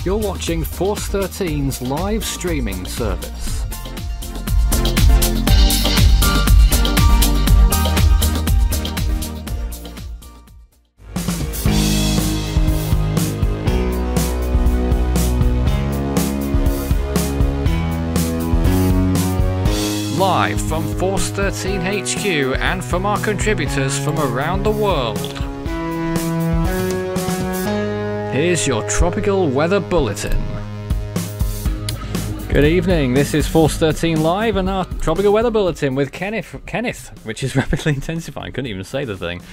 You're watching Force 13's live streaming service. Live from Force 13 HQ and from our contributors from around the world. Here's your Tropical Weather Bulletin. Good evening, this is Force 13 Live and our Tropical Weather Bulletin with Kenneth, which is rapidly intensifying, couldn't even say the thing.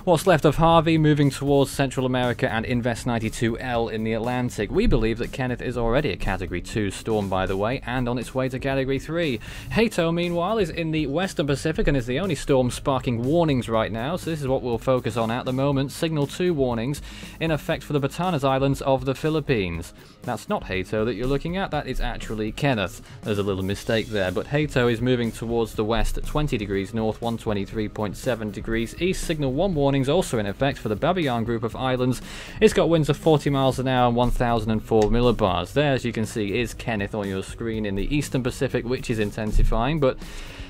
What's left of Harvey moving towards Central America and Invest 92L in the Atlantic. We believe that Kenneth is already a Category 2 storm, by the way, and on its way to Category 3. Hato, meanwhile, is in the Western Pacific and is the only storm sparking warnings right now, so this is what we'll focus on at the moment. Signal 2 warnings in effect for the Batanes Islands of the Philippines. That's not Hato that you're looking at, that is actually Kenneth. There's a little mistake there, but Hato is moving towards the west at 20 degrees north, 123.7 degrees east. Signal 1 warnings also in effect for the Babayan group of islands. It's got winds of 40 miles an hour and 1004 millibars. There, as you can see, is Kenneth on your screen in the Eastern Pacific, which is intensifying, but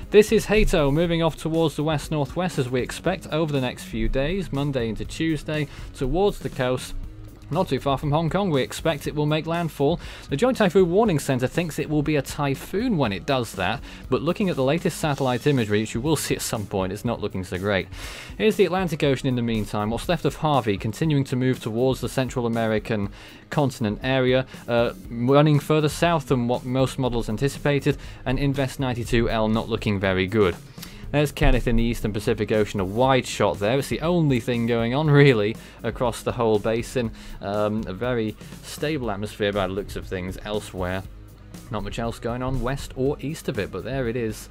this is Hato moving off towards the west-northwest as we expect over the next few days, Monday into Tuesday, towards the coast. Not too far from Hong Kong, we expect it will make landfall. The Joint Typhoon Warning Center thinks it will be a typhoon when it does that, but looking at the latest satellite imagery, which you will see at some point, it's not looking so great. Here's the Atlantic Ocean in the meantime. What's left of Harvey continuing to move towards the Central American continent area, running further south than what most models anticipated, and Invest 92L not looking very good. There's Kenneth in the Eastern Pacific Ocean, a wide shot there. It's the only thing going on, really, across the whole basin. A very stable atmosphere by the looks of things elsewhere. Not much else going on west or east of it, but there it is,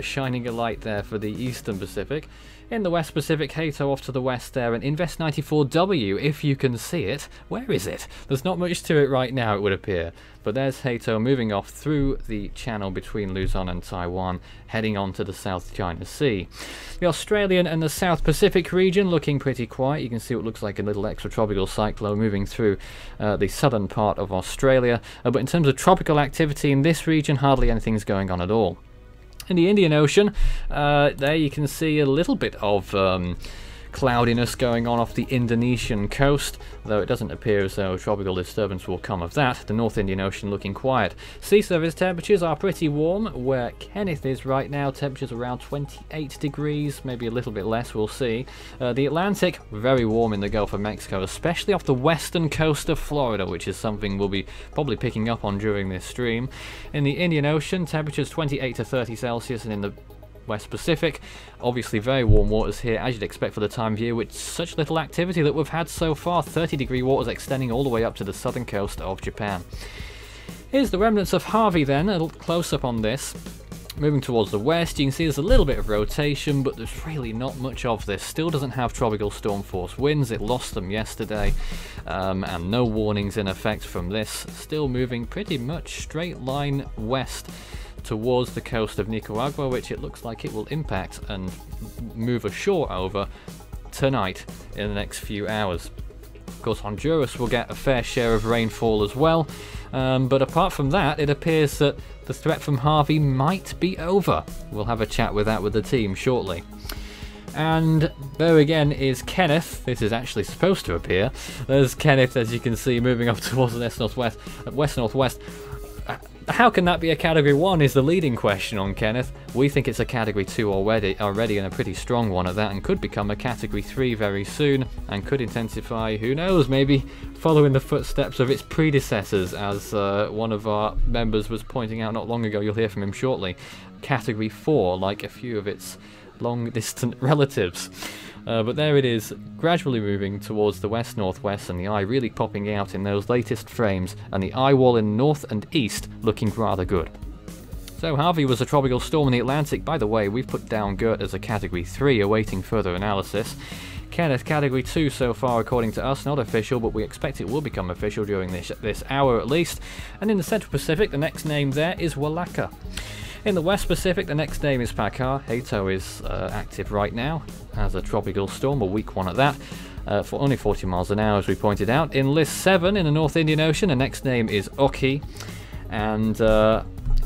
shining a light there for the Eastern Pacific. In the West Pacific, Hato off to the west there, and Invest 94W, if you can see it. Where is it? There's not much to it right now, it would appear. But there's Hato moving off through the channel between Luzon and Taiwan, heading on to the South China Sea. The Australian and the South Pacific region looking pretty quiet. You can see what looks like a little extratropical cyclone moving through the southern part of Australia. But in terms of tropical activity in this region, hardly anything's going on at all. In the Indian Ocean, there you can see a little bit of cloudiness going on off the Indonesian coast, though it doesn't appear as though a tropical disturbance will come of that. The North Indian Ocean looking quiet. Sea surface temperatures are pretty warm. Where Kenneth is right now, temperatures around 28 degrees, maybe a little bit less, we'll see. The Atlantic, very warm in the Gulf of Mexico, especially off the western coast of Florida, which is something we'll be probably picking up on during this stream. In the Indian Ocean, temperatures 28 to 30 Celsius, and in the West Pacific, obviously very warm waters here, as you'd expect for the time of year, with such little activity that we've had so far. 30-degree waters extending all the way up to the southern coast of Japan. Here's the remnants of Harvey then, a little close-up on this. Moving towards the west, you can see there's a little bit of rotation, but there's really not much of this. Still doesn't have tropical storm force winds, it lost them yesterday, and no warnings in effect from this. Still moving pretty much straight line west towards the coast of Nicaragua, which it looks like it will impact and move ashore over tonight in the next few hours. Of course, Honduras will get a fair share of rainfall as well, but apart from that, it appears that the threat from Harvey might be over. We'll have a chat with that with the team shortly. And there again is Kenneth. This is actually supposed to appear. There's Kenneth, as you can see, moving up towards the west-northwest. How can that be a Category 1 is the leading question on Kenneth. We think it's a Category 2 already, and a pretty strong one at that, and could become a Category 3 very soon, and could intensify, who knows, maybe following the footsteps of its predecessors, as one of our members was pointing out not long ago. You'll hear from him shortly. Category 4, like a few of its long-distant relatives. But there it is, gradually moving towards the west-northwest, and the eye really popping out in those latest frames, and the eye wall in north and east looking rather good. So Harvey was a tropical storm in the Atlantic. By the way, we've put down Gert as a Category 3, awaiting further analysis. Kenneth, Category 2 so far according to us, not official, but we expect it will become official during this hour at least. And in the Central Pacific, the next name there is Walaka. In the West Pacific, the next name is Pakar. Hato is active right now as a tropical storm, a weak one at that. for only 40 miles an hour, as we pointed out. In List 7 in the North Indian Ocean, the next name is Oki. And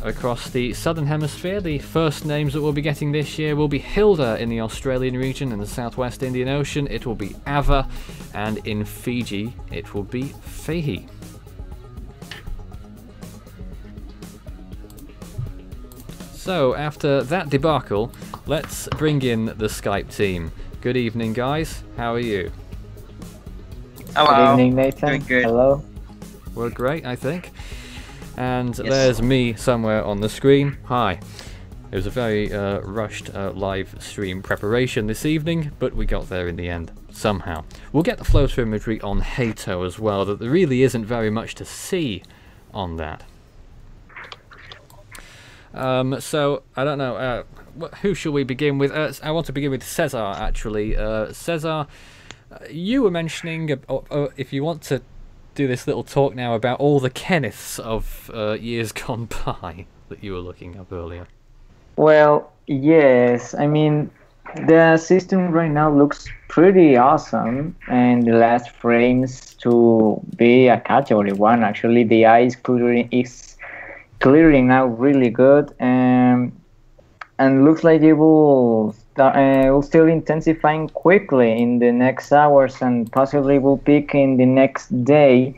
across the Southern Hemisphere, the first names that we'll be getting this year will be Hilda in the Australian region. In the Southwest Indian Ocean, it will be Ava. And in Fiji, it will be Fehi. So, after that debacle, let's bring in the Skype team. Good evening, guys. How are you? Hello. Good evening, Nathan. Doing good. Hello. We're great, I think. And Yes. there's me somewhere on the screen. Hi. It was a very rushed live stream preparation this evening, but we got there in the end, somehow. We'll get the floater imagery on Hato as well, that there really isn't very much to see on that. So, I don't know, who shall we begin with? I want to begin with Cesar, actually. Cesar, you were mentioning, if you want to do this little talk now about all the Kenneths of years gone by that you were looking up earlier. Well, yes. I mean, the system right now looks pretty awesome, and the last frames to be a category 1. Actually, the eye is clearing now really good, and looks like it will still intensifying quickly in the next hours, and possibly will peak in the next day.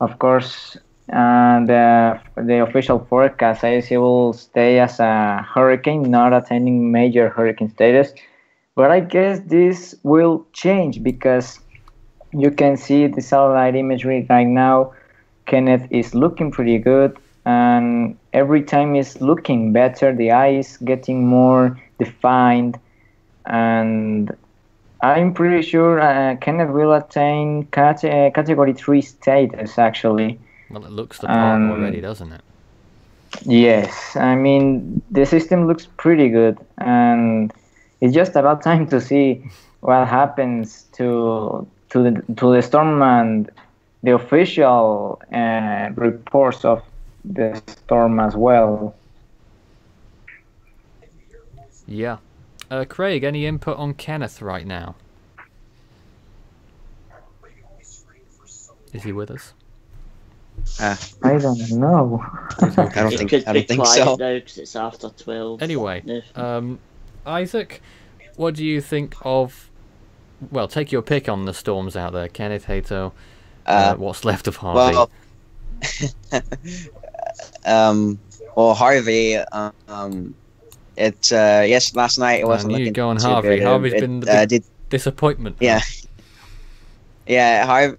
Of course, the official forecast says it will stay as a hurricane, not attaining major hurricane status. But I guess this will change, because you can see the satellite imagery right now. Kenneth is looking pretty good, and every time it's looking better. The eye is getting more defined, and I'm pretty sure Kenneth will attain category 3 status, actually. Well, it looks the part already, doesn't it? Yes, I mean, the system looks pretty good, and it's just about time to see what happens to the storm and the official reports of the storm as well. Yeah. Craig, any input on Kenneth right now? Is he with us? I don't know. I don't think so. Now because it's after 12. Anyway, Isaac, what do you think of... Well, take your pick on the storms out there. Kenneth, Hato, what's left of Harvey? Well, Harvey, yes, last night it wasn't looking go on too Harvey. good. Harvey's been the big disappointment. Yeah. Yeah, Harvey...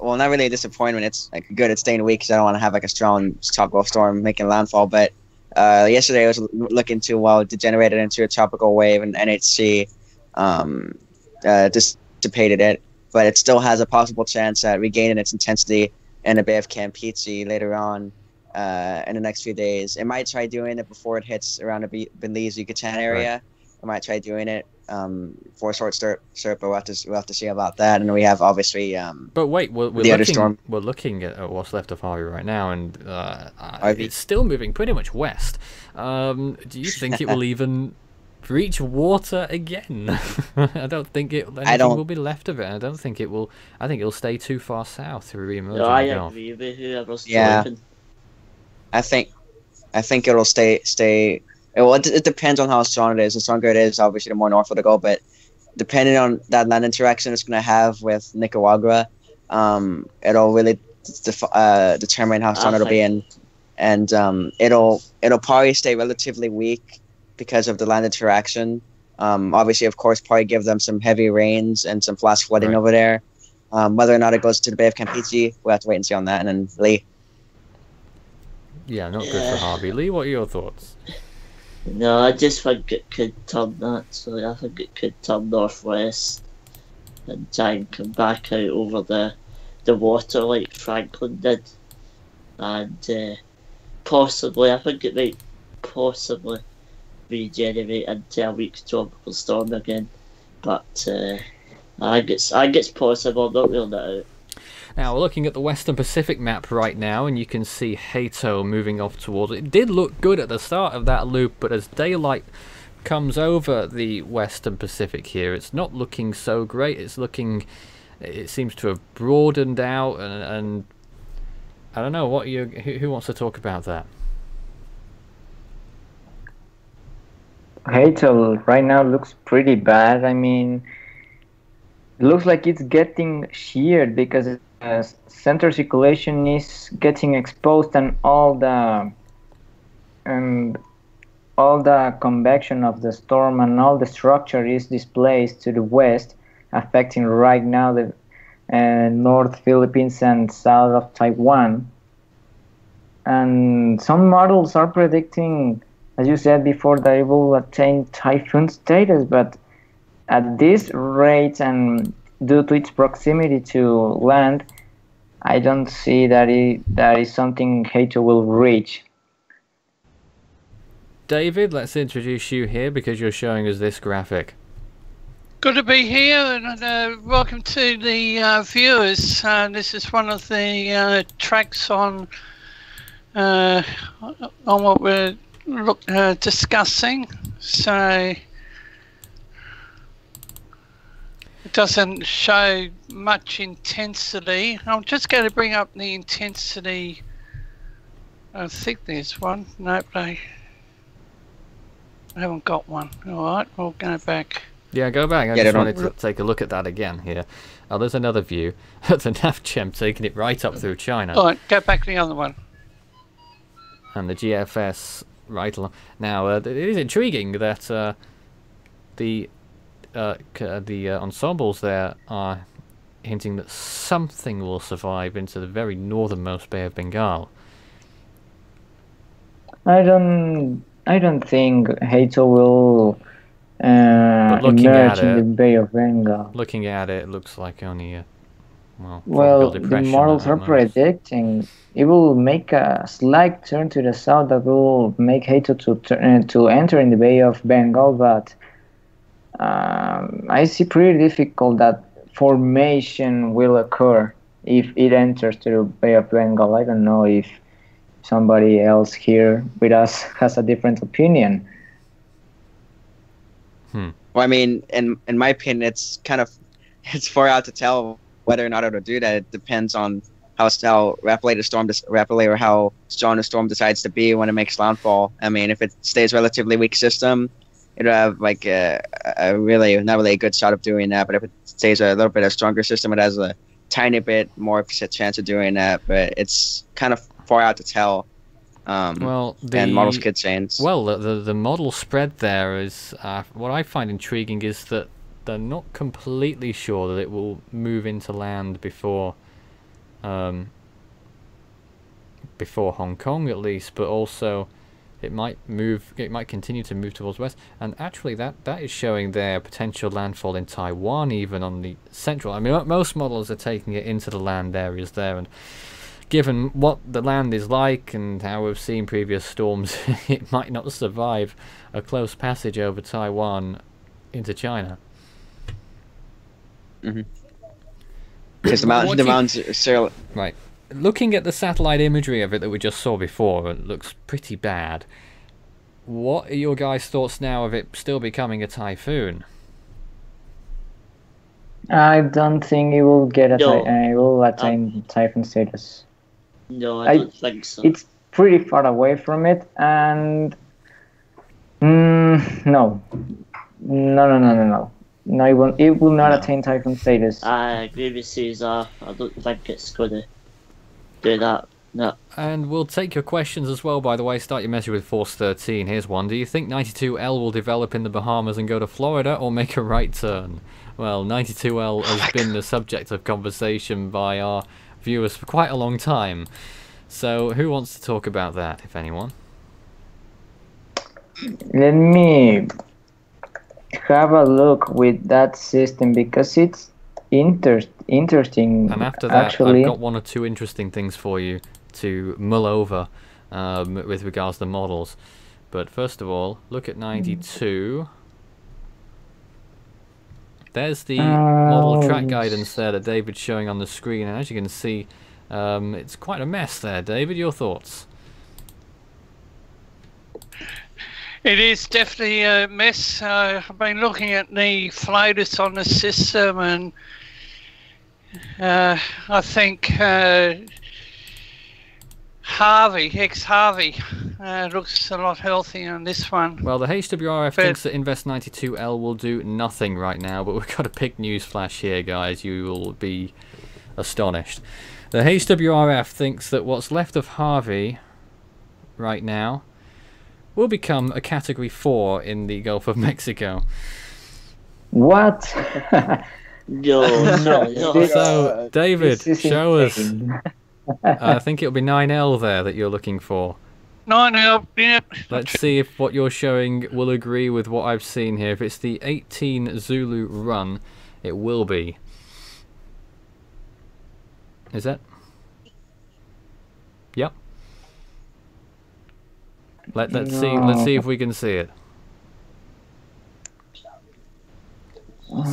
Well, not really a disappointment. It's like good. It's staying weak because I don't want to have like a strong tropical storm making landfall. But yesterday it was looking too well, degenerated into a tropical wave, and NHC dissipated it. But it still has a possible chance at regaining its intensity in the Bay of Campeche later on in the next few days. It might try doing it before it hits around the Belize Yucatan area. Right. It might try doing it for a short start, but we'll have to see about that. And we have obviously but wait, we're looking at what's left of Harvey right now, and it's still moving pretty much west. Do you think it will even reach water again? I don't think anything will be left of it. I don't think it will. I think it'll stay too far south to re-emerge. No, I agree with whoever's talking. I think it'll stay. Well, it depends on how strong it is. The stronger it is, obviously, the more north it'll go. But depending on that land interaction it's going to have with Nicaragua, it'll really determine how strong it'll be, and it'll probably stay relatively weak because of the land interaction. Obviously, of course, probably give them some heavy rains and some flash flooding over there. Whether or not it goes to the Bay of Campeche, we'll have to wait and see on that. And then Lee. Yeah, not good for Harvey. Lee, what are your thoughts? No, I just think it could turn that. So I think it could turn northwest and try and come back out over the water like Franklin did, and possibly, I think it might possibly regenerate into a weak tropical storm again. But I think it's possible. Not ruling it out. Now, we're looking at the Western Pacific map right now, and you can see Hato moving off towards it. It did look good at the start of that loop, but as daylight comes over the Western Pacific here, it's not looking so great. It seems to have broadened out, and I don't know who wants to talk about that. Hazel right now looks pretty bad. I mean, it looks like it's getting sheared because center circulation is getting exposed, and all the convection of the storm and all the structure is displaced to the west, affecting right now the North Philippines and south of Taiwan. And some models are predicting, as you said before, that it will attain typhoon status, but at this rate and due to its proximity to land, I don't see that is something Hato will reach. David, let's introduce you here because you're showing us this graphic. Good to be here, and welcome to the viewers. This is one of the tracks on what we're discussing. So it doesn't show much intensity. I'm just going to bring up the intensity. I think there's one. Nope, I haven't got one. All right, we'll go back. Yeah, go back. I just wanted to take a look at that again here. Oh, there's another view. That's a NavChem taking it right up through China. All right, go back to the other one. And the GFS right along. Now, it is intriguing that the ensembles there are hinting that something will survive into the very northernmost Bay of Bengal. I don't think Hato will emerge in the Bay of Bengal. Looking at it, it looks like only well, the models are predicting it will make a slight turn to the south that will make Hato to enter in the Bay of Bengal, but I see pretty difficult that formation will occur if it enters to the Bay of Bengal. I don't know if somebody else here with us has a different opinion. Well, I mean, in my opinion, it's far out to tell whether or not it'll do that. It depends on how rapidly or how strong the storm decides to be when it makes landfall. I mean, if it stays relatively weak system, it'll have like a really not really a good shot of doing that. But if it stays a little bit of stronger system, it has a tiny bit more of a chance of doing that. But it's kind of far out to tell. And models could change. Well, the model spread there is what I find intriguing is that they're not completely sure that it will move into land before Hong Kong at least, but also it might continue to move towards west. And actually that is showing their potential landfall in Taiwan, even on the central. I mean, most models are taking it into the land areas there, and given what the land is like and how we've seen previous storms, it might not survive a close passage over Taiwan into China. Because the mountains are still... Right. Looking at the satellite imagery of it that we just saw before, it looks pretty bad. What are your guys' thoughts now of it still becoming a typhoon? I don't think it will get it will attain typhoon status. No, I don't think so. It's pretty far away from it, and no, it will not attain typhoon status. I agree with Caesar. I don't think it's going to do that. No. And we'll take your questions as well, by the way. Start your message with Force 13. Here's one. Do you think 92L will develop in the Bahamas and go to Florida, or make a right turn? Well, 92L has been the subject of conversation by our viewers for quite a long time. So who wants to talk about that, if anyone? Let me have a look with that system because it's interesting. And after that, actually, I've got one or two interesting things for you to mull over with regards to the models. But first of all, look at 92. There's the model track guidance there that David's showing on the screen, and as you can see, it's quite a mess there. David, your thoughts? It is definitely a mess. I've been looking at the floaters on the system, and I think Harvey, ex-Harvey, looks a lot healthier on this one. Well, the HWRF thinks that Invest 92L will do nothing right now, but we've got a big news flash here, guys. You will be astonished. The HWRF thinks that what's left of Harvey right now will become a Category 4 in the Gulf of Mexico. What? No, no. So, David, This is show us. insane. I think it'll be 9L there that you're looking for. 9L, yep. Let's see if what you're showing will agree with what I've seen here. If it's the 18 Zulu run, it will be. Is that? Yep. Let's see if we can see it.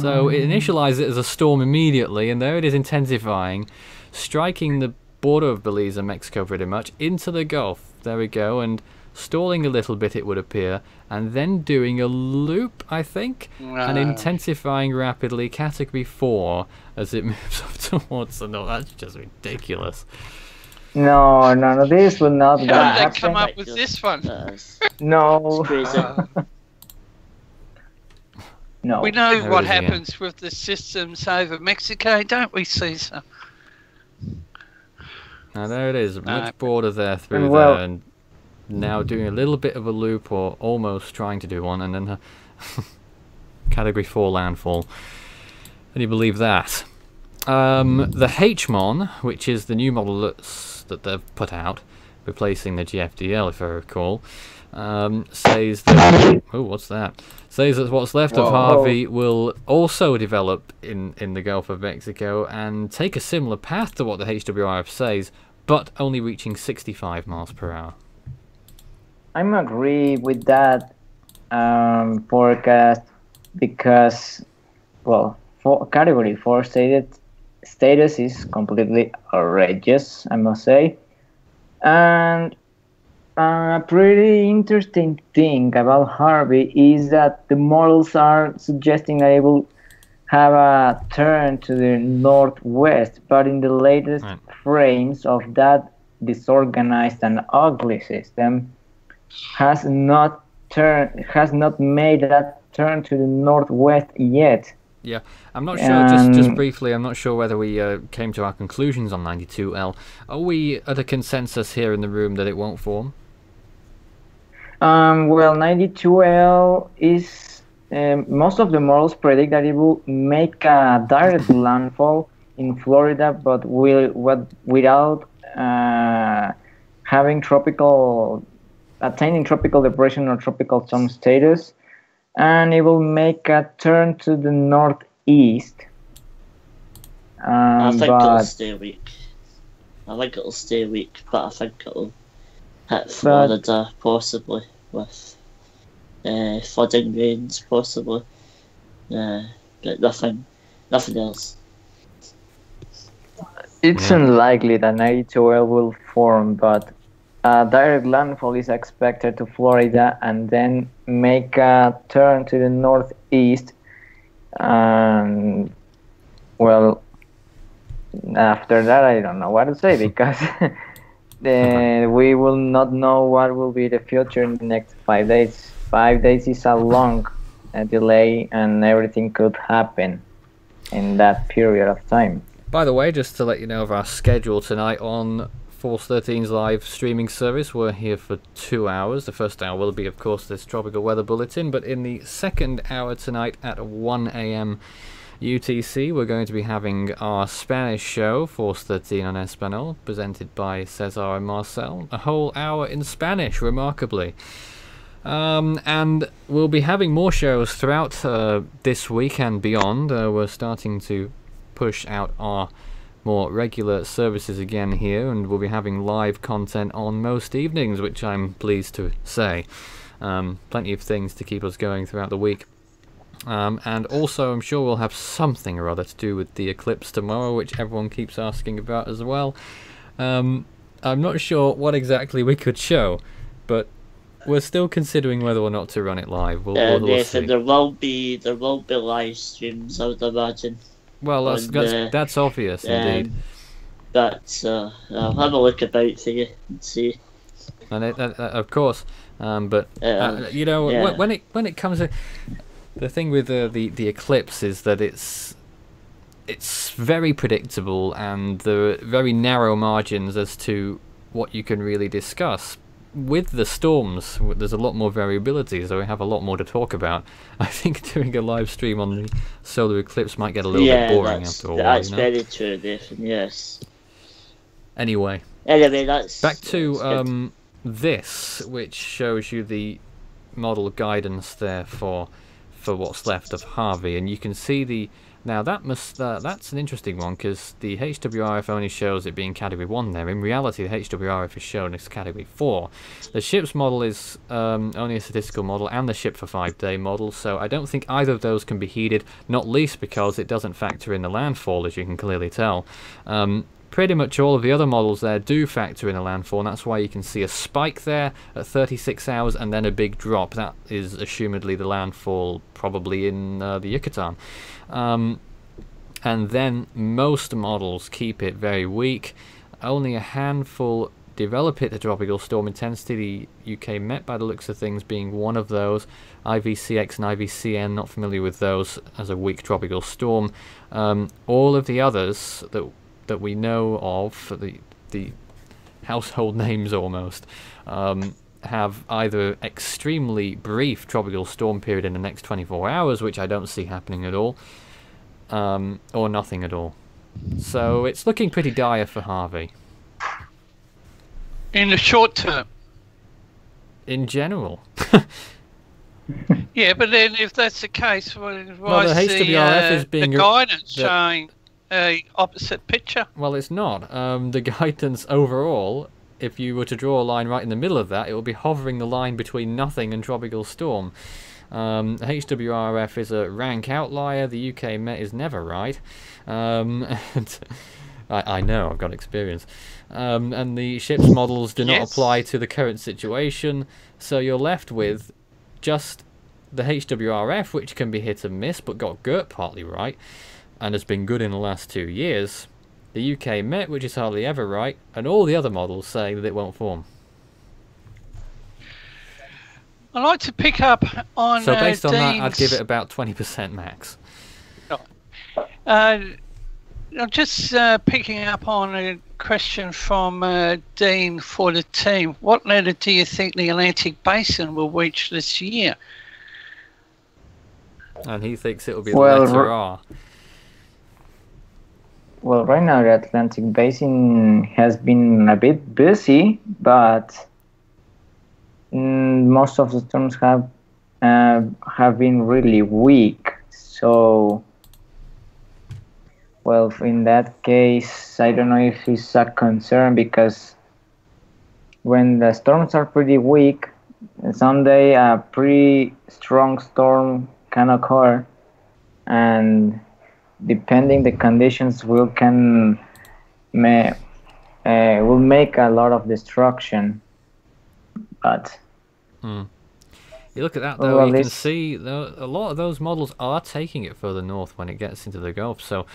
So it initializes it as a storm immediately, and there it is intensifying, striking the border of Belize and Mexico pretty much into the Gulf. There we go, and stalling a little bit, it would appear, and then doing a loop, I think, and intensifying rapidly, Category 4, as it moves up towards the north. That's just ridiculous. No, this will not How gonna did they happen. come up with this one? No, Crazy. no. We know There what it is again. happens with the systems over Mexico, don't we, Caesar? Now there it is, much No. border there through Well- there, and now doing a little bit of a loop, or almost trying to do one, and then a Category 4 landfall. Can you believe that? The HMON, which is the new model that they've put out, replacing the GFDL, if I recall, says that... Oh, what's that? Says that what's left of Harvey will also develop in the Gulf of Mexico and take a similar path to what the HWRF says, but only reaching 65 miles per hour. I'm agree with that forecast because, well, for Category 4 status is completely outrageous, I must say. And a pretty interesting thing about Harvey is that the models are suggesting that it will have a turn to the northwest, but in the latest Right. frames of that disorganized and ugly system has not made that turn to the northwest yet. Yeah, I'm not sure, just briefly, I'm not sure whether we came to our conclusions on 92L. Are we at a consensus here in the room that it won't form? Well, 92L is most of the models predict that it will make a direct landfall in Florida, but without attaining tropical depression or tropical storm status, and it will make a turn to the northeast. I think but it'll stay weak. I think it'll stay weak, but I think it'll hit Florida possibly with flooding rains possibly. But nothing else. it's unlikely that 92L will form, but direct landfall is expected to Florida and then make a turn to the northeast. And well, after that, I don't know what to say because we will not know what will be the future in the next 5 days. 5 days is a long delay, and everything could happen in that period of time. By the way, just to let you know of our schedule tonight on Force 13's live streaming service, we're here for 2 hours. The first hour will be, of course, this Tropical Weather Bulletin, but in the second hour tonight at 1 AM UTC, we're going to be having our Spanish show, Force 13 on Espanol, presented by Cesar and Marcel. A whole hour in Spanish, remarkably. And we'll be having more shows throughout this week and beyond. We're starting to push out our more regular services again here, and we'll be having live content on most evenings, which I'm pleased to say. Plenty of things to keep us going throughout the week. And also, I'm sure we'll have something or other to do with the eclipse tomorrow, which everyone keeps asking about as well. I'm not sure what exactly we could show, but we're still considering whether or not to run it live. We'll Nathan, see. there will be live streams, I would imagine. Well, that's obvious indeed. But I'll have a look about for you and see. And of course, but you know, yeah. when it comes to the thing with the eclipse is that it's very predictable, and there are very narrow margins as to what you can really discuss. With the storms, there's a lot more variability, so we have a lot more to talk about. I think doing a live stream on the solar eclipse might get a little bit boring after a while. That's very true, Nathan, yes. Anyway, that's... Back to this, which shows you the model guidance there for what's left of Harvey, and you can see now that's an interesting one, because the HWRF only shows it being Category 1 there. In reality, the HWRF is shown as Category 4. The ship's model is only a statistical model, and the ship for 5-day model, so I don't think either of those can be heeded, not least because it doesn't factor in the landfall, as you can clearly tell. Pretty much all of the other models there do factor in a landfall, and that's why you can see a spike there at 36 hours and then a big drop. That is assumedly the landfall, probably in the Yucatan. And then most models keep it very weak. Only a handful develop it to tropical storm intensity. The UK Met, by the looks of things, being one of those. IVCX and IVCN, not familiar with those as a weak tropical storm. All of the others that we know of, the household names almost, have either extremely brief tropical storm period in the next 24 hours, which I don't see happening at all, or nothing at all. So it's looking pretty dire for Harvey. In the short term? In general. Yeah, but then if that's the case, why the is HWRF is being the guidance showing a opposite picture? Well, it's not. The guidance overall, if you were to draw a line right in the middle of that, it would be hovering the line between nothing and tropical storm. HWRF is a rank outlier. The UK Met is never right. And I know, I've got experience. And the ship's models do not apply to the current situation, so you're left with just the HWRF, which can be hit and miss, but got Gert partly right, and has been good in the last 2 years. The UK Met, which is hardly ever right, and all the other models say that it won't form. I'd like to pick up on so based on that, I'd Dean's... give it about 20% max. I'm just picking up on a question from Dean for the team. What letter do you think the Atlantic Basin will reach this year? And he thinks it will be the letter R. Well, right now the Atlantic Basin has been a bit busy, but most of the storms have been really weak. So, well, in that case, I don't know if it's a concern, because when the storms are pretty weak, someday a pretty strong storm can occur, and depending the conditions will make a lot of destruction. But you look at that though, you can see a lot of those models are taking it further north when it gets into the Gulf. So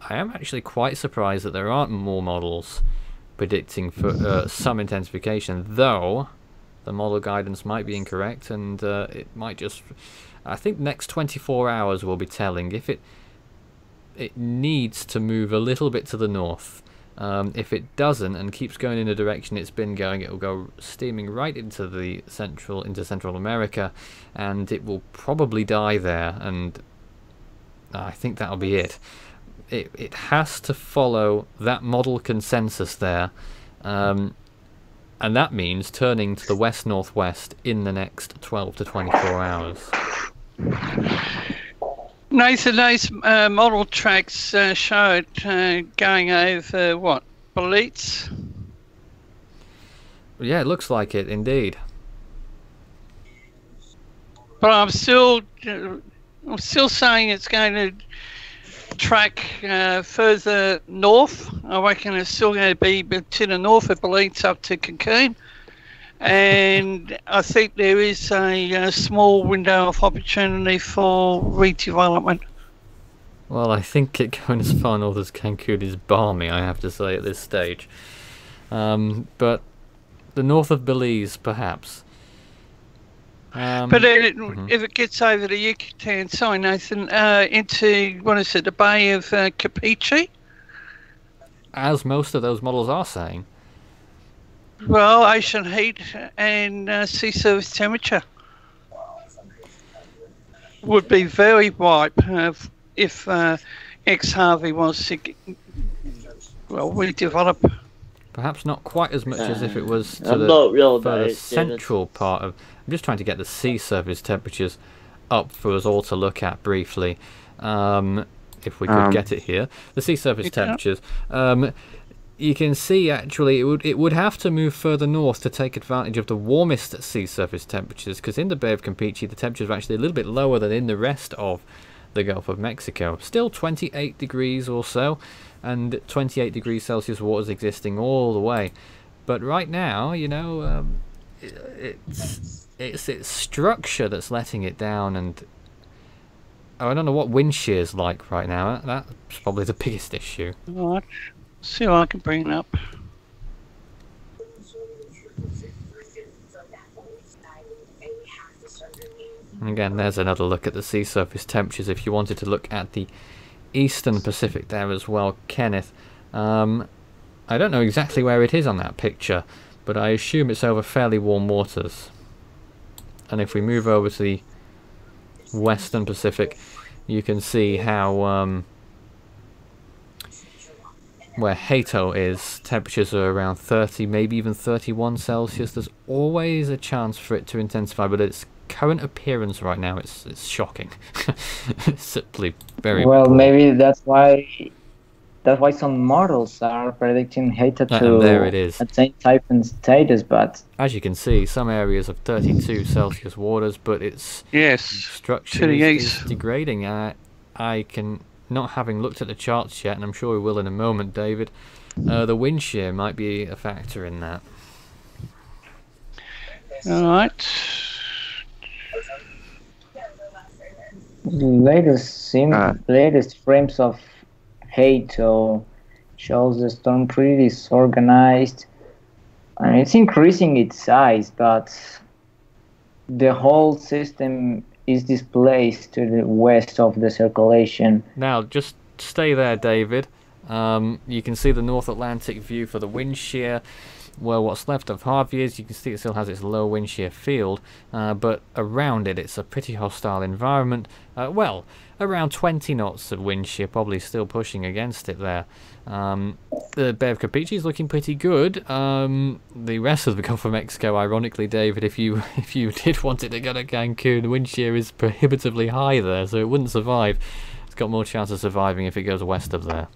I am actually quite surprised that there aren't more models predicting for some intensification, though the model guidance might be incorrect, and it might just, I think next 24 hours will be telling. If it needs to move a little bit to the north. If it doesn't and keeps going in the direction it's been going, it will go steaming right into Central America, and it will probably die there, and I think that'll be it. It has to follow that model consensus there, and that means turning to the west-northwest in the next 12 to 24 hours. Nathan, those model tracks showed going over, what, Bulletin? Yeah, it looks like it, indeed. But I'm still saying it's going to track further north. I reckon it's still going to be to the north of Bulletin up to Cancun. And I think there is a small window of opportunity for redevelopment. Well, I think it going as far north as Cancun is balmy, I have to say, at this stage. But the north of Belize, perhaps. But if it gets over the Yucatan side, Nathan, into, what is it, the Bay of Campeche? As most of those models are saying. Well, ocean heat and sea surface temperature would be very ripe if ex-Harvey was to, redevelop. Perhaps not quite as much as if it was to I'm the not real further about it, central part of... I'm just trying to get the sea surface temperatures up for us all to look at briefly, if we could get it here. The sea surface temperatures. You can see actually it would have to move further north to take advantage of the warmest sea surface temperatures, because in the Bay of Campeche the temperatures are actually a little bit lower than in the rest of the Gulf of Mexico. Still 28 degrees or so, and 28 degrees Celsius waters existing all the way. But right now, you know, it's its structure that's letting it down, and I don't know what wind shear's like right now. That's probably the biggest issue. All right. See what I can bring it up. And again, there's another look at the sea surface temperatures if you wanted to look at the eastern Pacific there as well, Kenneth. I don't know exactly where it is on that picture, but I assume it's over fairly warm waters. And if we move over to the western Pacific, you can see how where Hato is, temperatures are around 30, maybe even 31 Celsius. There's always a chance for it to intensify, but its current appearance right now, it's shocking. It's simply very well poor. Maybe that's why some models are predicting Hato to there it is. attain typhoon status, but As you can see, some areas of 32 Celsius waters, but its structure to the is east. degrading. I can, not having looked at the charts yet, and I'm sure we will in a moment, David, the wind shear might be a factor in that. All right. The latest frames of Hato shows the storm pretty disorganized. I mean, it's increasing its size, but the whole system is displaced to the west of the circulation. Now, just stay there, David. You can see the North Atlantic view for the wind shear. Well, what's left of Harvey is, you can see it still has its low wind shear field, but around it, it's a pretty hostile environment. Well, around 20 knots of wind shear, probably still pushing against it there. The Bay of Campeche is looking pretty good. The rest of the Gulf of Mexico, ironically, David, if you did want it to go to Cancun, the wind shear is prohibitively high there, so it wouldn't survive. It's got more chance of surviving if it goes west of there.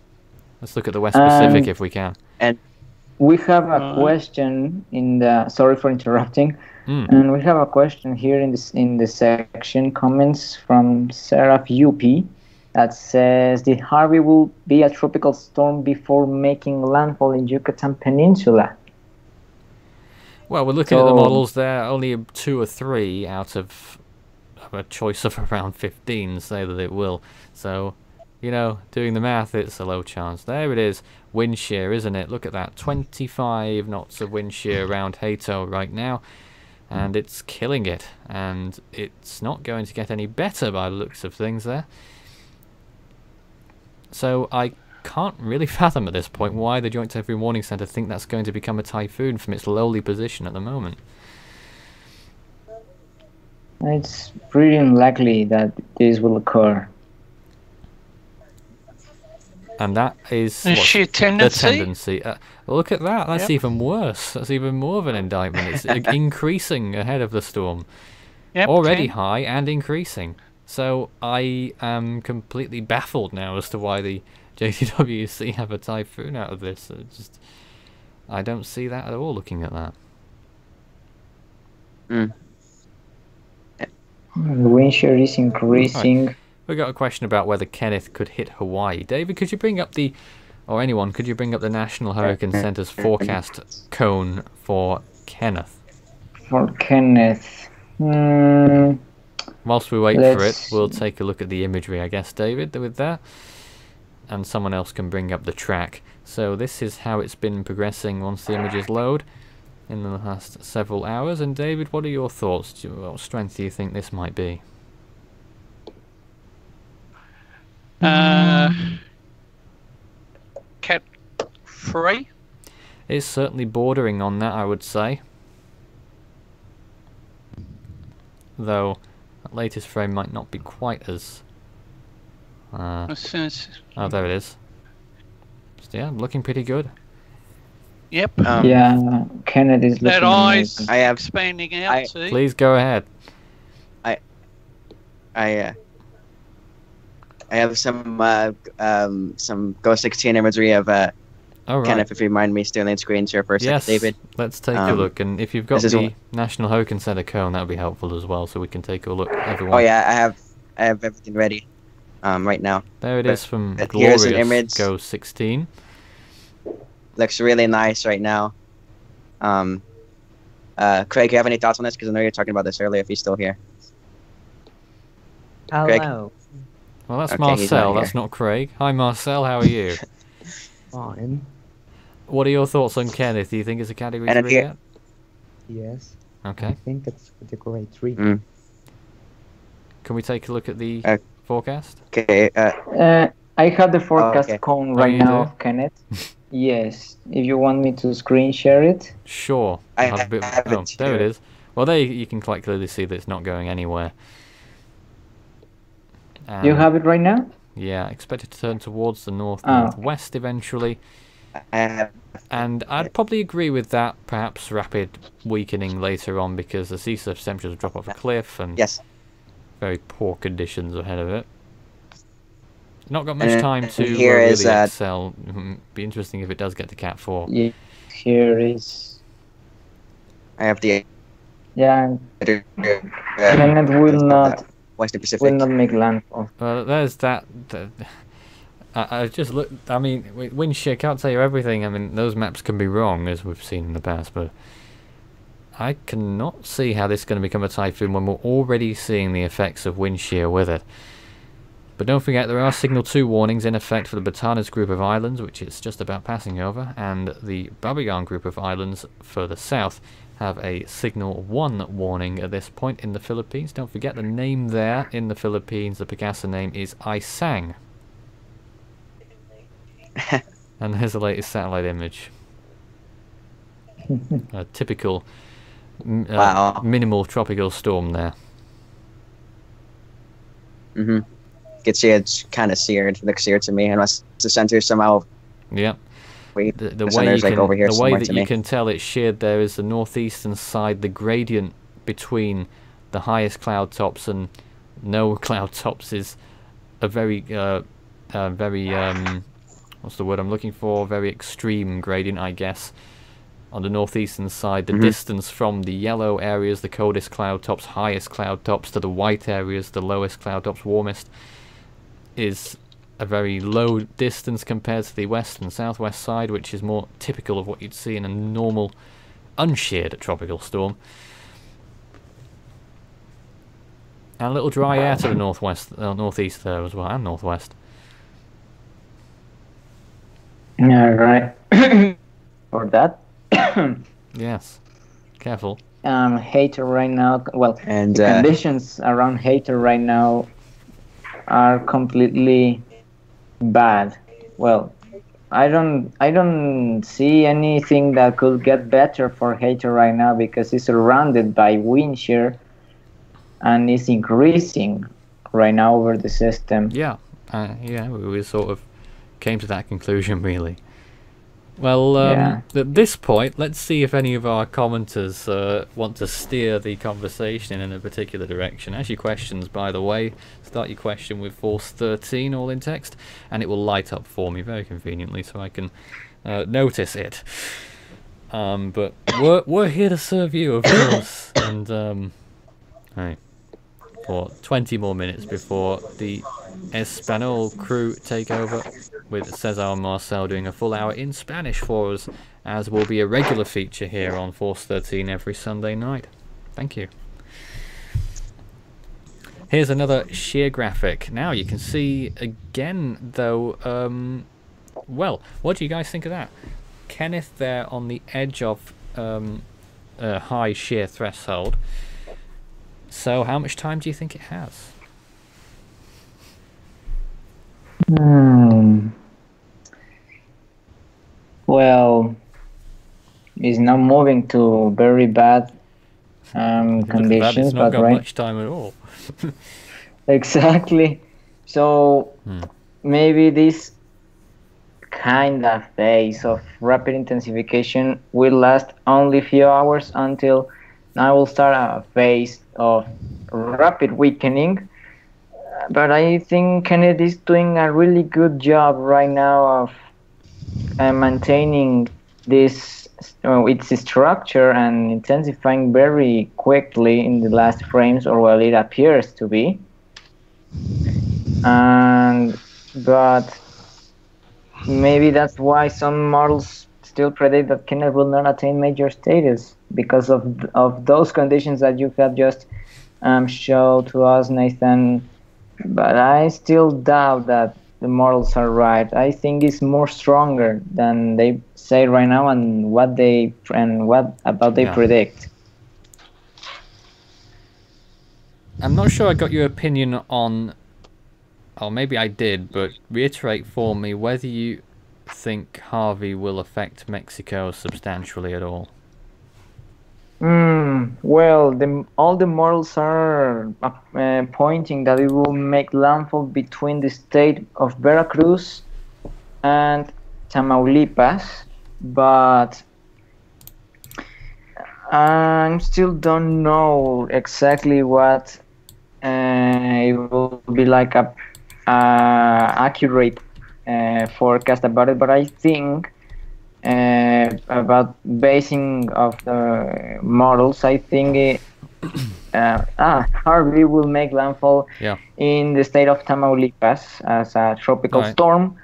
Let's look at the West Pacific if we can. And We have a question in the. Sorry for interrupting. And we have a question here in the section comments from Seraph UP that says, "Did Harvey will be a tropical storm before making landfall in Yucatan Peninsula?" Well, we're looking at the models there. Only 2 or 3 out of a choice of around 15 say that it will. So, you know, doing the math, it's a low chance. There it is. Wind shear, isn't it? Look at that. 25 knots of wind shear around Hato right now. And it's killing it. And it's not going to get any better by the looks of things there. So I can't really fathom at this point why the Joint Typhoon Warning Center think that's going to become a typhoon from its lowly position at the moment. It's pretty unlikely that this will occur. And that is The sheer tendency. the tendency. Look at that. That's even worse. That's even more of an indictment. It's increasing ahead of the storm. Yep, Already 10. high and increasing. So I am completely baffled now as to why the JTWC have a typhoon out of this. I don't see that at all looking at that. The wind shear is increasing. Right. We got a question about whether Kenneth could hit Hawaii. David, could you bring up or anyone, could you bring up the National Hurricane Center's forecast cone for Kenneth? for Kenneth. Whilst we wait for it, Let's- we'll take a look at the imagery, I guess, David, with that. And someone else can bring up the track. So this is how it's been progressing once the images load in the last several hours. And David, what are your thoughts? What strength do you think this might be? Cat 3. It's certainly bordering on that, I would say. Though, that latest frame might not be quite as... As soon as, oh, there it is. So, yeah, looking pretty good. yep. Yeah, Kenneth is looking That eye's amazing. I have- expanding out too. Please go ahead. I have some Ghost 16 imagery of All right. Kenneth, if you mind me stealing screen share for a Yes, second, David. let's take a look. And if you've got this is the one- National Hoken Center cone, that would be helpful as well, so we can take a look at everyone. Oh yeah, I have everything ready right now. There it is from but here's Glorious an image. Go 16. Looks really nice right now. Craig, you have any thoughts on this? Because I know you were talking about this earlier. If he's still here. Greg? Hello. Well, that's Okay, he's not Marcel, here. that's not Craig. Hi, Marcel, how are you? Fine. What are your thoughts on Kenneth? Do you think it's a category And 3 here- yet? Yes. I Okay. think it's category 3. Mm. Can we take a look at the Uh, forecast? Okay. I have the forecast okay. cone Oh, right you now, do? Kenneth. Yes, if you want me to screen share it. Sure. I I'll have a bit- have it oh, there it too. is. Well, there you can quite clearly see that it's not going anywhere. You And, have it right now? yeah, expected to turn towards the Oh. northwest eventually. I have. And I'd probably agree with that, perhaps rapid weakening later on because the sea surface temperatures will drop off a cliff and Yes. very poor conditions ahead of it. Not got much time to here really is, excel. Be interesting if it does get to Cat 4. Yeah, here is. I have the. Yeah, Uh, Kenneth will not Western Pacific. will not make landfall. There's that. I just looked. I mean, wind shear can't tell you everything. I mean, those maps can be wrong, as we've seen in the past, but I cannot see how this is going to become a typhoon when we're already seeing the effects of wind shear with it. But don't forget, there are Signal 2 warnings in effect for the Batanes group of islands, which it's just about passing over, and the Babayan group of islands further south have a Signal 1 warning at this point in the Philippines. Don't forget the name there in the Philippines, the Pagasa name is Isang. And there's the latest satellite image. A typical Wow. minimal tropical storm there. Mm-hmm. You can see it's kind of seared. Looks seared to me, unless the center somehow. Yep. Wait, The way center's you like can, over here the way somewhere that to you me. can tell it's sheared there is the northeastern side, the gradient between the highest cloud tops and no cloud tops is a very, what's the word I'm looking for? Very extreme gradient, I guess. On the northeastern side, the distance from the yellow areas, the coldest cloud tops, highest cloud tops, to the white areas, the lowest cloud tops, warmest, is a very low distance compared to the west and southwest side, which is more typical of what you'd see in a normal unsheared tropical storm. And a little dry air to the northwest, northeast there as well, and northwest. Yeah, right. For that, Yes. Careful. Hater right now. Well, And the conditions around Hater right now are completely bad. Well, I don't see anything that could get better for Hater right now because it's surrounded by wind shear and it's increasing right now over the system. Yeah. Yeah, we sort of came to that conclusion, really. Well, Yeah. at this point, let's see if any of our commenters want to steer the conversation in a particular direction. Ask your questions, by the way. Start your question with Force 13, all in text, and it will light up for me very conveniently so I can notice it. But we're here to serve you, of course. And, hey, for 20 more minutes before the Espanol crew take over, with Cesar and Marcel doing a full hour in Spanish for us, as will be a regular feature here on Force 13 every Sunday night. Thank you. Here's another shear graphic. Now you can see again, though. Well, what do you guys think of that? Kenneth there on the edge of a high shear threshold. So, how much time do you think it has? Well, it's not moving to very bad conditions, It's not but got much time at all. Exactly. So maybe this kind of phase of rapid intensification will last only a few hours until I will start a phase of rapid weakening. But I think Kennedy is doing a really good job right now of maintaining this its structure and intensifying very quickly in the last frames, or well, it appears to be. But maybe that's why some models still predict that Kenneth will not attain major status because of those conditions that you have just showed to us, Nathan. But I still doubt that the models are right. I think it's more stronger than they say right now, and what they predict. I'm not sure I got your opinion on, or maybe I did, but reiterate for me whether you think Harvey will affect Mexico substantially at all. Well, all the models are pointing that it will make landfall between the state of Veracruz and Tamaulipas, but I still don't know exactly what it will be like a accurate forecast about it. But I think about basing of the models, I think Harvey will make landfall in the state of Tamaulipas as a tropical storm.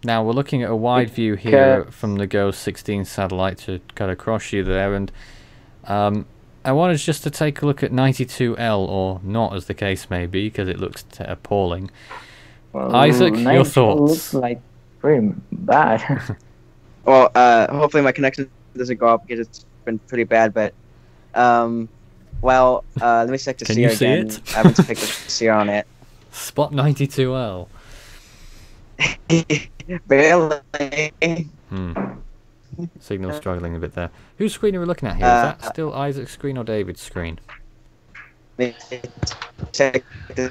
Now we're looking at a wide view here from the GOES 16 satellite to cut across you there, and I wanted just to take a look at 92L, or not as the case may be, because it looks appalling. Well, Isaac, your thoughts? Looks like pretty bad. Well, hopefully my connection doesn't go up because it's been pretty bad, but let me check the Can sear you see again. it? I haven't picked the sear on it. Spot 92L. Barely. Signal struggling a bit there. Whose screen are we looking at here? Is that still Isaac's screen or David's screen? Check the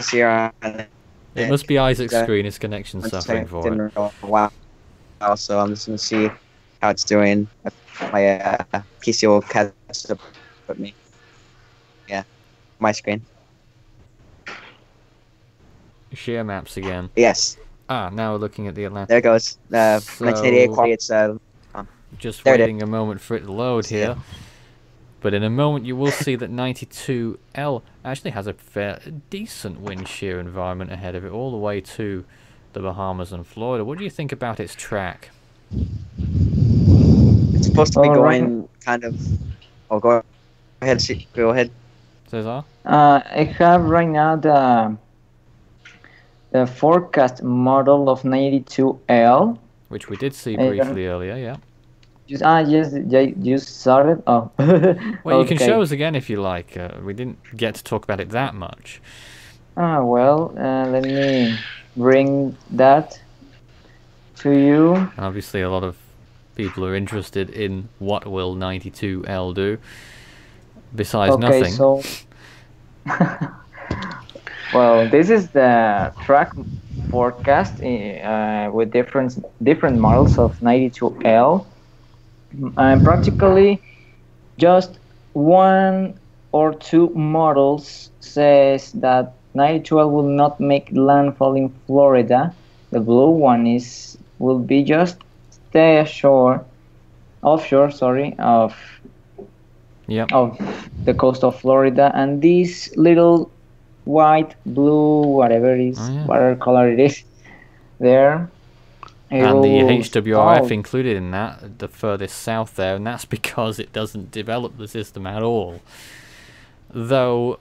sear on it. It must be Isaac's screen. His connection's suffering for it. Wow. So I'm just gonna see how it's doing. My PC will catch up with me. Yeah, my screen. Share maps again. Yes. Now we're looking at the Atlantic. There it goes. My 1080 quality. It's just there waiting a moment for it to load here. But in a moment you will see that 92L actually has a decent wind shear environment ahead of it, all the way to the Bahamas and Florida. What do you think about its track? It's supposed to be going kind of... Oh, go ahead. Go ahead. Cesar? I have right now the forecast model of 92L. Which we did see briefly earlier, yeah. You saw it? Oh. Well, you can show us again if you like. We didn't get to talk about it that much. Let me bring that to you. Obviously, a lot of people are interested in what will 92L do, besides nothing. So well, this is the track forecast with different models of 92L. Practically just one or two models says that 92L will not make landfall in Florida. The blue one will be just stay offshore of the coast of Florida, and this little white, blue, whatever color it is there it And the will HWRF stall. included in that, the furthest south there, and that's because it doesn't develop the system at all. Though,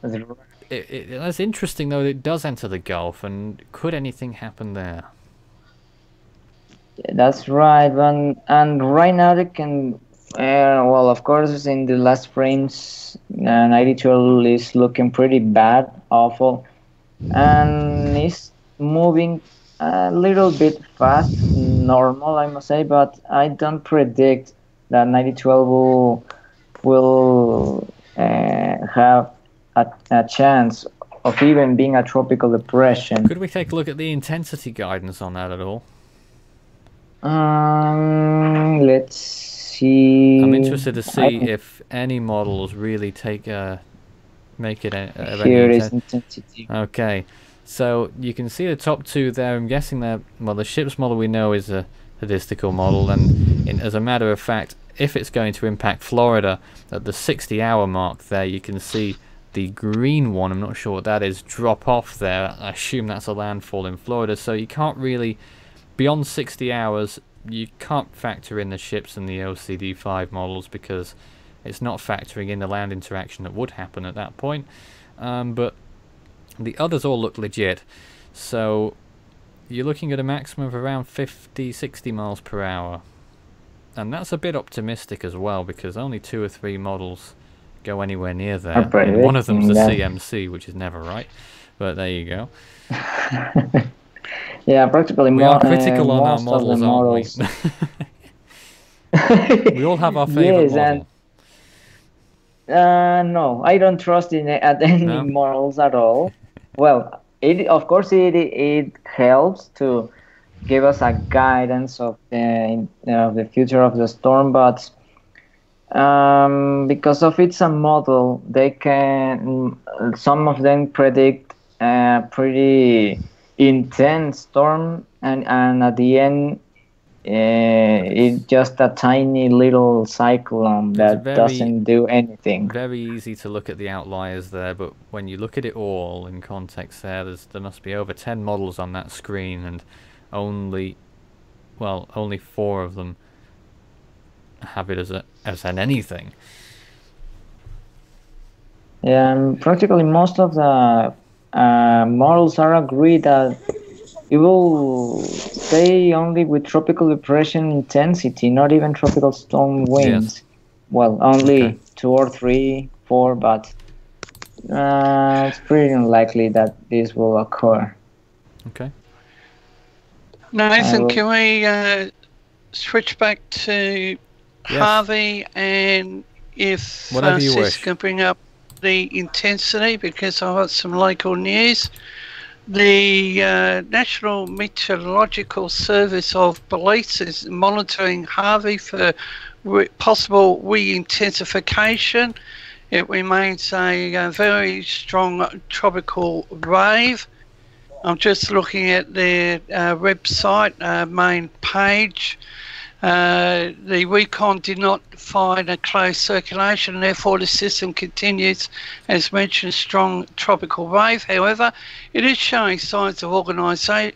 that's interesting though, it does enter the Gulf, and could anything happen there? That's right, and right now they can. Well, of course, in the last frames, 92 is looking pretty bad, awful, and it's moving a little bit fast, normal, I must say, but I don't predict that 9012 will have a chance of even being a tropical depression. Could we take a look at the intensity guidance on that at all? Let's see. I'm interested to see if any models really make it of any Here is intensity. Okay, so you can see the top two there. I'm guessing that, well, the ship's model we know is a statistical model, and as a matter of fact, if it's going to impact Florida at the 60-hour mark there, you can see the green one, I'm not sure what that is, drop off there. I assume that's a landfall in Florida, so you can't really, beyond 60 hours, you can't factor in the ships and the LCD5 models because it's not factoring in the land interaction that would happen at that point. But the others all look legit, so you're looking at a maximum of around 50-60 miles per hour, and that's a bit optimistic as well because only 2 or 3 models go anywhere near there, and one of them's a CMC, which is never right, but there you go. Yeah, practically we are critical on our models, aren't we? We all have our favorite model. No, I don't trust in any models at all. Well, of course it helps to give us a guidance of the future of the storm, but because of it's a model, they can, some of them predict a pretty intense storm, and at the end it's just a tiny little cyclone that doesn't do anything. Very easy to look at the outliers there, but when you look at it all in context there must be over 10 models on that screen, and only 4 of them have it as an anything. Yeah, practically most of the models are agreed that it will stay only with tropical depression intensity, not even tropical storm winds. Yes. Well, only 2 or 3, 4, but it's pretty unlikely that this will occur. Okay. Nathan, can we switch back to Harvey, and if Francis can bring up the intensity, because I've got some local news. The National Meteorological Service of Belize is monitoring Harvey for possible re-intensification. It remains a very strong tropical wave. I'm just looking at their website main page. The recon did not find a close circulation, and therefore the system continues, as mentioned, strong tropical wave. However, it is showing signs of organisation,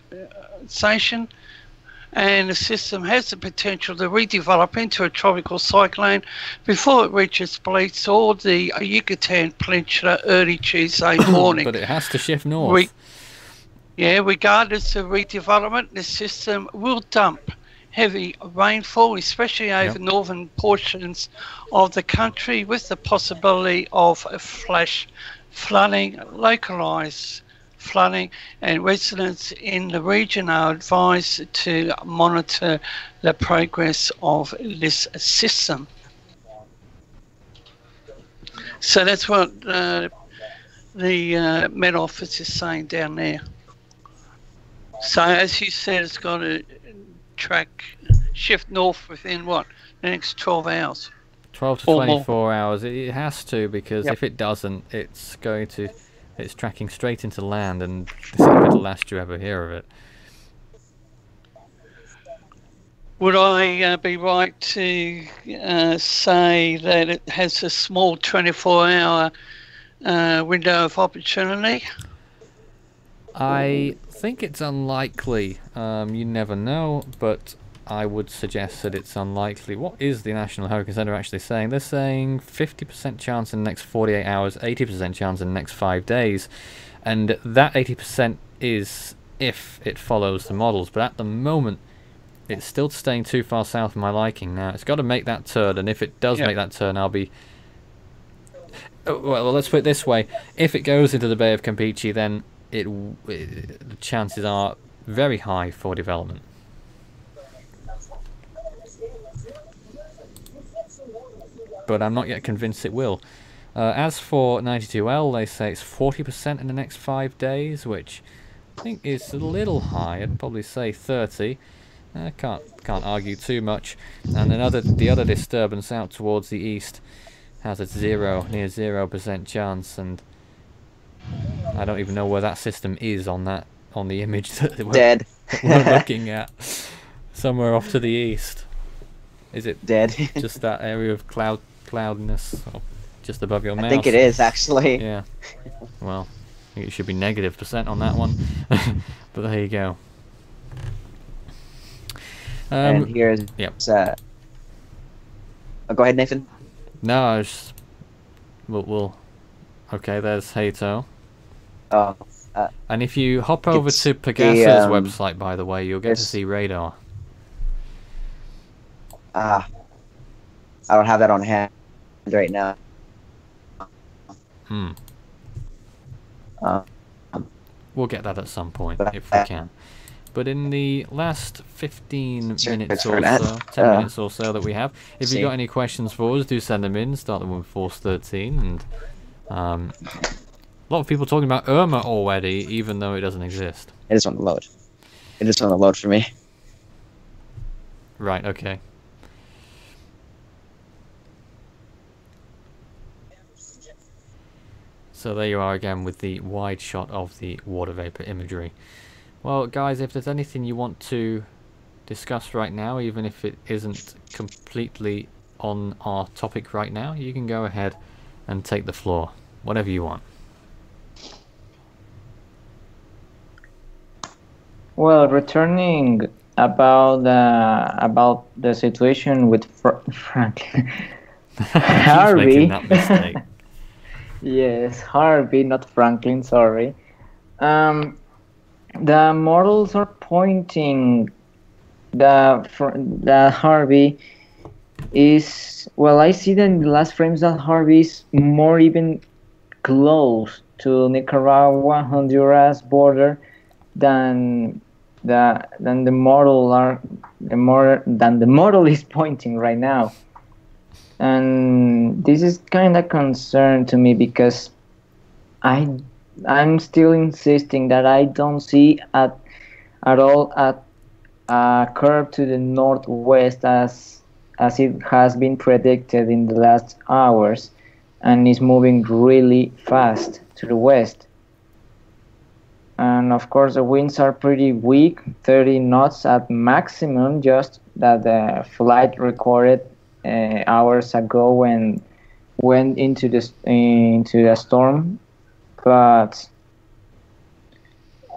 and the system has the potential to redevelop into a tropical cyclone before it reaches Belize or the Yucatan Peninsula early Tuesday morning. But it has to shift north. Regardless of redevelopment, the system will dump heavy rainfall, especially over northern portions of the country, with the possibility of flash flooding, localised flooding, and residents in the region are advised to monitor the progress of this system. So that's what the Met Office is saying down there. So as you said, it's got to shift north within the next 12 hours? 12 to 24 hours. It has to, because if it doesn't, it's tracking straight into land, and this is the last you ever hear of it. Would I be right to say that it has a small 24-hour window of opportunity? I think it's unlikely. You never know, but I would suggest that it's unlikely. What is the National Hurricane Center actually saying? They're saying 50% chance in the next 48 hours, 80% chance in the next 5 days. And that 80% is if it follows the models. But at the moment, it's still staying too far south for my liking. Now, it's got to make that turn, and if it does make that turn, I'll be... Well, let's put it this way. If it goes into the Bay of Campeche, then the chances are very high for development. But I'm not yet convinced it will. As for 92L, they say it's 40% in the next 5 days, which I think is a little high. I'd probably say 30. Can't argue too much. And the other disturbance out towards the east has a near 0% chance, and I don't even know where that system is on the image that we're looking at. Somewhere off to the east. Is it dead? Just that area of cloudiness just above your mouse? I think it is, actually. Yeah. Well, I think it should be -% on that one. But there you go. And here's... Yep. Go ahead, Nathan. No, I was... We'll... Okay, there's Hato. Oh. And if you hop over to Pegasa's website, by the way, you'll get to see radar. I don't have that on hand right now. We'll get that at some point, if we can. But in the last 15 minutes or so, 10 minutes or so that we have, if you've got any questions for us, do send them in. Start them with Force 13. And a lot of people talking about Irma already, even though it doesn't exist. It is on the load. It is on the load for me. Right, okay. So there you are again with the wide shot of the water vapor imagery. Well, guys, if there's anything you want to discuss right now, even if it isn't completely on our topic right now, you can go ahead and take the floor. Whatever you want. Well, returning about the situation with Franklin. Harvey. That mistake. Yes, Harvey, not Franklin, sorry. The models are pointing that Harvey is, well, I see that in the last frames that Harvey is more even close to Nicaragua, Honduras border than the model is pointing right now. And this is kind of concern to me because I'm still insisting that I don't see at all a curve to the northwest as it has been predicted in the last hours, and is moving really fast to the west. And of course the winds are pretty weak, 30 knots at maximum, just that the flight recorded hours ago when went into the storm. But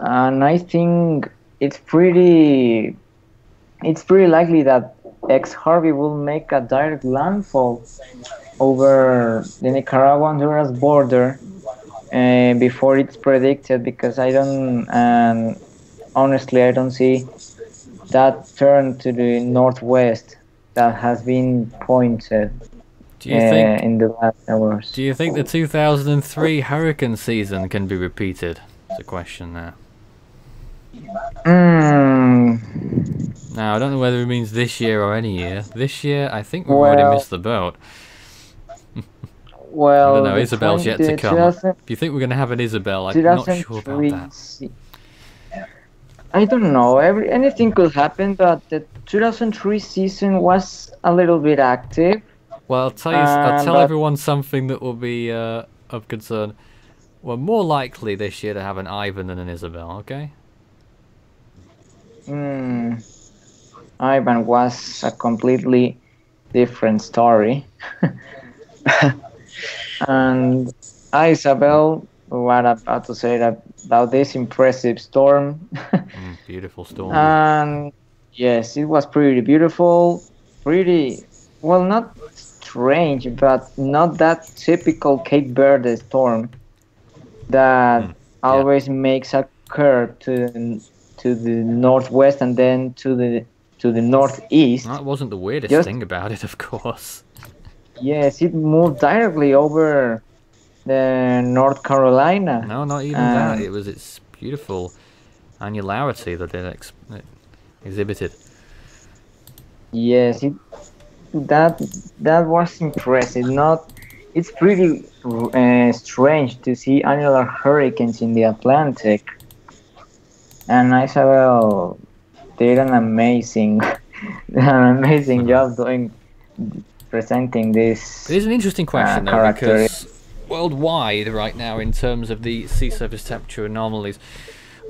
and I think it's pretty likely that Harvey will make a direct landfall over the Nicaragua-Honduras border before it's predicted, because honestly I don't see that turn to the northwest that has been pointed in the last hours. Do you think the 2003 hurricane season can be repeated? That's a question there. Now, I don't know whether it means this year or any year. This year, I think we've already missed the boat. Well, I don't know, Isabel's yet to come. If you think we're going to have an Isabel, I'm not sure about that. I don't know. Anything could happen, but the 2003 season was a little bit active. Well, I'll tell everyone something that will be of concern. We're more likely this year to have an Ivan than an Isabel, okay? Ivan was a completely different story. And Isabel, what I'm about to say about this impressive storm. Beautiful storm. And yes, it was pretty beautiful, pretty well, not strange, but not that typical Cape Verde storm that always makes a curve to the northwest and then to the northeast. That wasn't the weirdest thing about it, of course. Yes, it moved directly over the North Carolina. No, not even that. It was its beautiful annularity that it exhibited. Yes, that was impressive. It's pretty strange to see annular hurricanes in the Atlantic, and Isabel did an amazing job presenting this. It is an interesting question though, because worldwide right now, in terms of the sea surface temperature anomalies,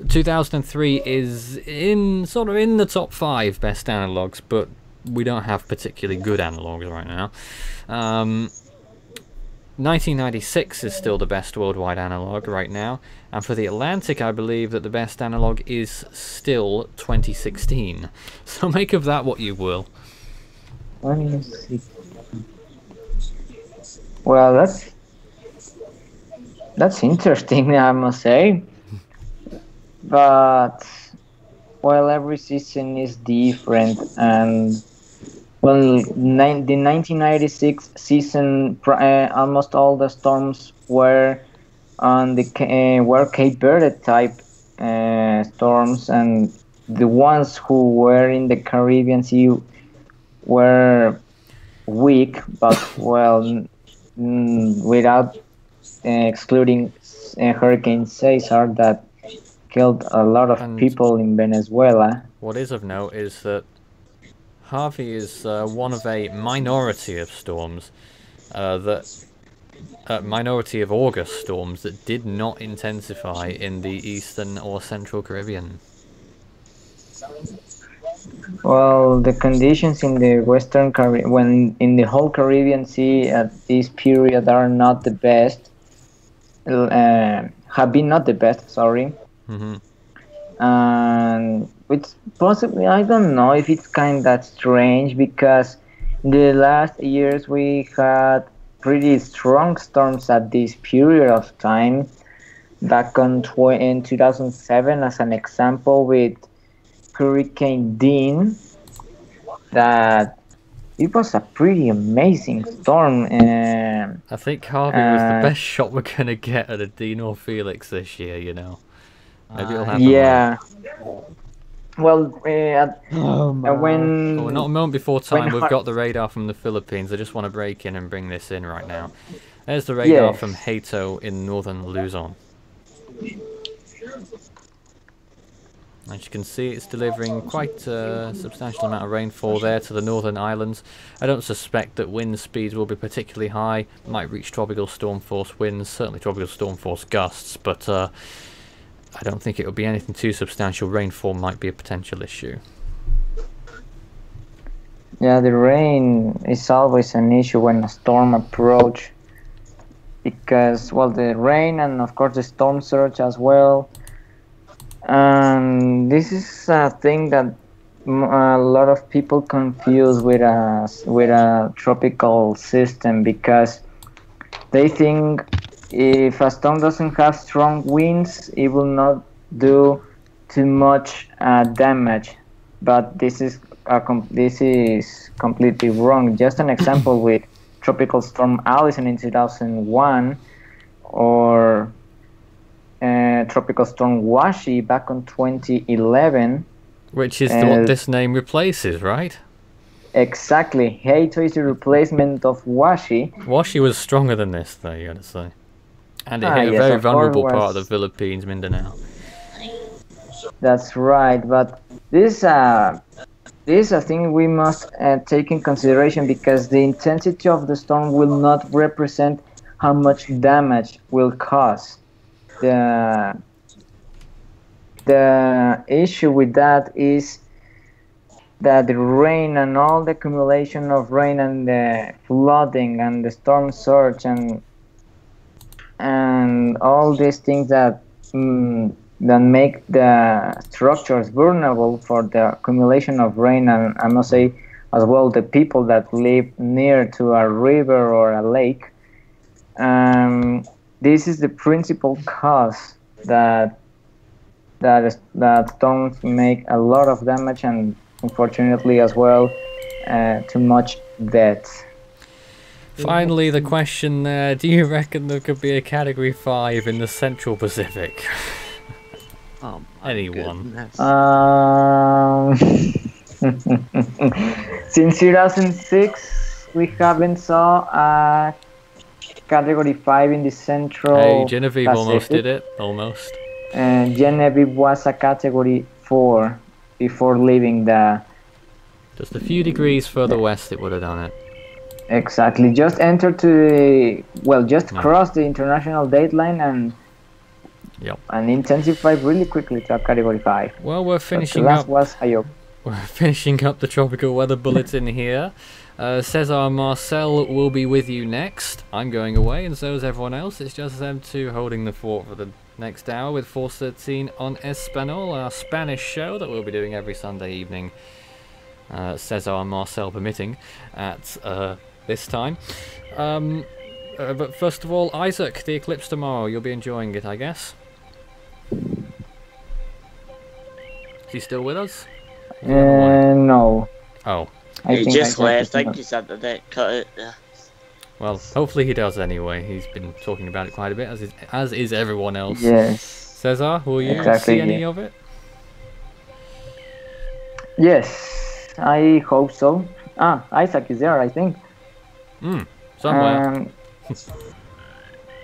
2003 is in the top 5 best analogues, but we don't have particularly good analogues right now. 1996 is still the best worldwide analogue right now, and for the Atlantic I believe that the best analogue is still 2016. So make of that what you will. Well, that's interesting, I must say. But well, every season is different, and well, the 1996 season, almost all the storms were on were Cape Verde type storms, and the ones who were in the Caribbean Sea were weak, but well, without excluding Hurricane Cesar that killed a lot of people in Venezuela. What is of note is that Harvey is one of a minority of storms, minority of August storms that did not intensify in the eastern or central Caribbean. Well, the conditions in the Western Caribbean, when in the whole Caribbean Sea at this period, are not the best. Have been not the best. Sorry. And it's possibly, I don't know if it's kind of strange, because the last years we had pretty strong storms at this period of time. Back in 2007, as an example, with Hurricane Dean, that it was a pretty amazing storm. I think Harvey was the best shot we're gonna get at a Dean or Felix this year, you know. Maybe it'll happen. Yeah. Well, when we're not a moment before time, we've got the radar from the Philippines. I just want to break in and bring this in right now. There's the radar from Hato in northern Luzon. As you can see, it's delivering quite a substantial amount of rainfall there to the northern islands. I don't suspect that wind speeds will be particularly high. Might reach tropical storm force winds, certainly tropical storm force gusts, but I don't think it will be anything too substantial. Rainfall might be a potential issue. Yeah, the rain is always an issue when a storm approaches, because, well, the rain and of course the storm surge as well. And this is a thing that a lot of people confuse with a tropical system, because they think if a storm doesn't have strong winds, it will not do too much damage. But this is completely wrong. Just an example with Tropical Storm Allison in 2001, or Tropical Storm Washi back in 2011. Which is what this name replaces, right? Exactly. Hato is the replacement of Washi. Washi was stronger than this, though, you gotta say. And it hit a very vulnerable part of the Philippines, Mindanao. That's right, but this is a thing we must take in consideration, because the intensity of the storm will not represent how much damage will cause. The issue with that is that the rain and all the accumulation of rain and the flooding and the storm surge and and all these things that that make the structures vulnerable for the accumulation of rain, and I must say as well the people that live near to a river or a lake. This is the principal cause that storms make a lot of damage, and unfortunately as well too much death. Finally, the question there, do you reckon there could be a Category 5 in the Central Pacific? Oh, anyone? Since 2006 we haven't saw a Category 5 in the Central Hey, Genevieve Pacific. Almost did it, almost. And Genevieve was a Category 4 before leaving the... Just a few degrees further west it would have done it. Exactly, just entered to the... Well, just crossed the international date line and intensified really quickly to a Category 5. Well, we're finishing up... was Ayok. We're finishing up the Tropical Weather Bulletin here. Cesar and Marcel will be with you next. I'm going away, and so is everyone else. It's just them two holding the fort for the next hour with Force 13 on Espanol, our Spanish show that we'll be doing every Sunday evening. Cesar and Marcel permitting at this time. But first of all, Isaac, the eclipse tomorrow. You'll be enjoying it, I guess. Is he still with us? No. Oh. He just left. I think his internet cut out there. Well, hopefully he does anyway. He's been talking about it quite a bit, as is everyone else. Yes. Cesar, will you see any of it? Yes, I hope so. Isaac is there, I think. Somewhere.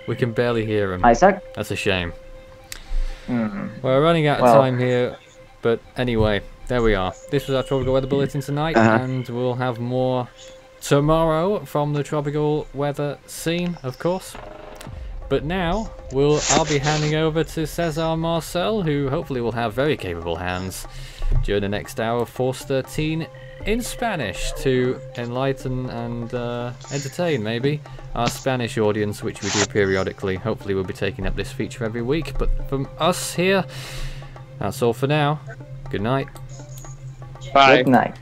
We can barely hear him. Isaac? That's a shame. We're running out of time here, but anyway, there we are. This was our Tropical Weather Bulletin tonight, and we'll have more tomorrow from the tropical weather scene, of course. But now, I'll be handing over to Cesar Marcel, who hopefully will have very capable hands during the next hour of Force 13 in Spanish to enlighten and entertain, maybe, our Spanish audience, which we do periodically. Hopefully we'll be taking up this feature every week. But from us here, that's all for now. Good night. Bye. Good night.